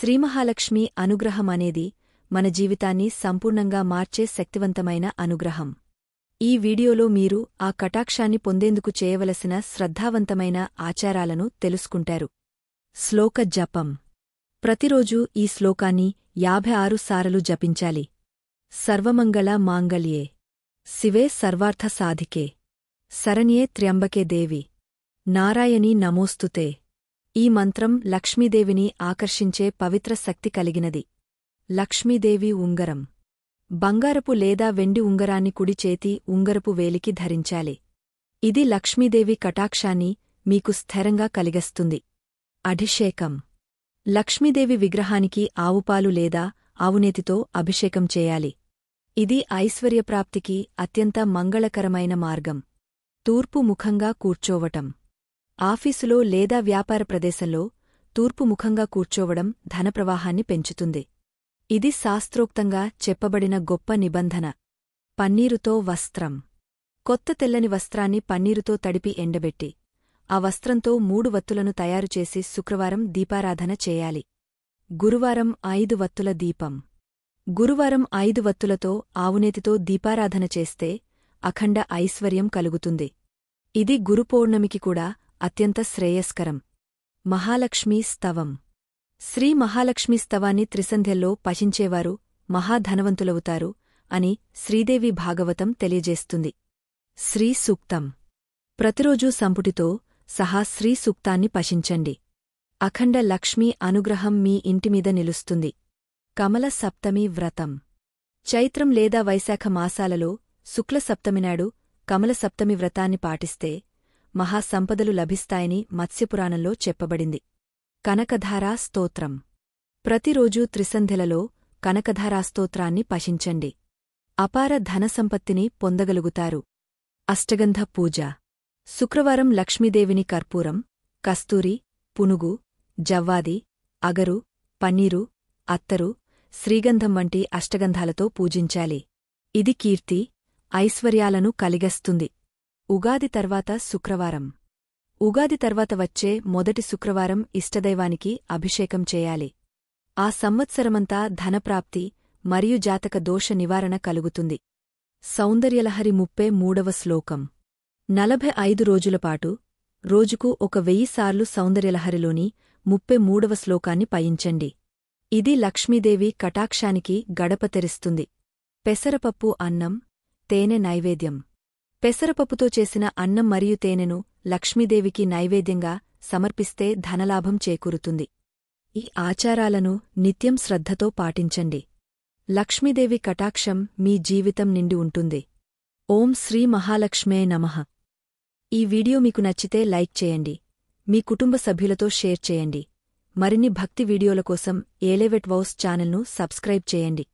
శ్రీమహాలక్ష్మి అనుగ్రహమనేది మన జీవితాన్ని సంపూర్ణంగా మార్చే శక్తివంతమైన అనుగ్రహం. ఈ వీడియోలో మీరు ఆ కటాక్షాన్ని పొందేందుకు చేయవలసిన శ్రద్ధావంతమైన ఆచారాలను తెలుసుకుంటారు. శ్లోక జపం. ప్రతిరోజూ ఈ శ్లోకాన్ని 56 సారలు జపించాలి. సర్వమంగళ మాంగళ్యే శివే సర్వార్థ సాధికే శరణ్యే త్ర్యంబకే దేవి నారాయణీ నమోస్తుతే. ఈ మంత్రం లక్ష్మీదేవిని ఆకర్షించే పవిత్ర శక్తి కలిగినది. లక్ష్మీదేవి ఉంగరం. బంగారపు లేదా వెండి ఉంగరాన్ని కుడి చేతి ఉంగరపు వేలికి ధరించాలి. ఇది లక్ష్మీదేవి కటాక్షాన్ని మీకు స్థిరంగా కలిగస్తుంది. అభిషేకం. లక్ష్మీదేవి విగ్రహానికి ఆవుపాలు లేదా ఆవునేతితో అభిషేకం చేయాలి. ఇది ఐశ్వర్యప్రాప్తికి అత్యంత మంగళకరమైన మార్గం. తూర్పు ముఖంగా కూర్చోవటం. ఆఫీసులో లేదా వ్యాపార ప్రదేశంలో తూర్పు ముఖంగా కూర్చోవడం ధనప్రవాహాన్ని పెంచుతుంది. ఇది శాస్త్రోక్తంగా చెప్పబడిన గొప్ప నిబంధన. పన్నీరుతో వస్త్రం. కొత్త తెల్లని వస్త్రాన్ని పన్నీరుతో తడిపి ఎండబెట్టి ఆ వస్త్రంతో 3 వత్తులను తయారుచేసి శుక్రవారం దీపారాధన చేయాలి. గురువారం 5 వత్తుల దీపం. గురువారం 5 వత్తులతో ఆవునేతితో దీపారాధన చేస్తే అఖండ ఐశ్వర్యం కలుగుతుంది. ఇది గురుపౌర్ణమికి కూడా అత్యంత శ్రేయస్కరం. మహాలక్ష్మీ స్తవం. శ్రీ మహాలక్ష్మీ స్తవాన్ని త్రిసంధ్యల్లో పఠించేవారు మహాధనవంతులవుతారు అని శ్రీదేవి భాగవతం తెలియజేస్తుంది. శ్రీ సూక్తం. ప్రతిరోజూ సంపుటితో సహా శ్రీ సూక్తాన్ని పఠించండి. అఖండ లక్ష్మీ అనుగ్రహం మీ ఇంటిమీద నిలుస్తుంది. కమల సప్తమి వ్రతం. చైత్రం లేదా వైశాఖ మాసాలలో శుక్ల సప్తమినాడు కమల సప్తమి వ్రతాన్ని పాటిస్తే మహాసంపదలు లభిస్తాయని మత్స్యపురాణంలో చెప్పబడింది. కనకధారా స్తోత్రం. ప్రతిరోజూ త్రిసంధ్యలలో కనకధారాస్తోత్రాన్ని పఠించండి. అపార ధనసంపత్తిని పొందగలుగుతారు. అష్టగంధ పూజ. శుక్రవారం లక్ష్మీదేవిని కర్పూరం, కస్తూరి, పునుగు, జవ్వాది, అగరు, పన్నీరు, అత్తరు, శ్రీగంధం వంటి అష్టగంధాలతో పూజించాలి. ఇది కీర్తి, ఐశ్వర్యాలను కలిగస్తుంది. ఉగాది తర్వాత శుక్రవారం. ఉగాది తర్వాత వచ్చే మొదటి శుక్రవారం ఇష్టదైవానికి అభిషేకం చేయాలి. ఆ సంవత్సరమంతా ధనప్రాప్తి మరియు జాతక దోష నివారణ కలుగుతుంది. సౌందర్యలహరి 33వ శ్లోకం. 45 రోజులపాటు రోజుకు 1000 సార్లు సౌందర్యలహరిలోని 33వ శ్లోకాన్ని పయించండి. ఇది లక్ష్మీదేవి కటాక్షానికి గడప తెరుస్తుంది. పెసరపప్పు అన్నం, తేనె నైవేద్యం. పెసరపప్పుతో చేసిన అన్నం మరియు తేనెను లక్ష్మీదేవికి నైవేద్యంగా సమర్పిస్తే ధనలాభం చేకూరుతుంది. ఈ ఆచారాలను నిత్యం శ్రద్ధతో పాటించండి. లక్ష్మీదేవి కటాక్షం మీ జీవితం నిండి ఉంటుంది. ఓం శ్రీ మహాలక్ష్మే నమః. ఈ వీడియో మీకు నచ్చితే లైక్ చేయండి. మీ కుటుంబ సభ్యులతో షేర్ చేయండి. మరిన్ని భక్తి వీడియోల కోసం ఏలేవెట్ వౌస్ ఛానల్ను సబ్స్క్రైబ్ చేయండి.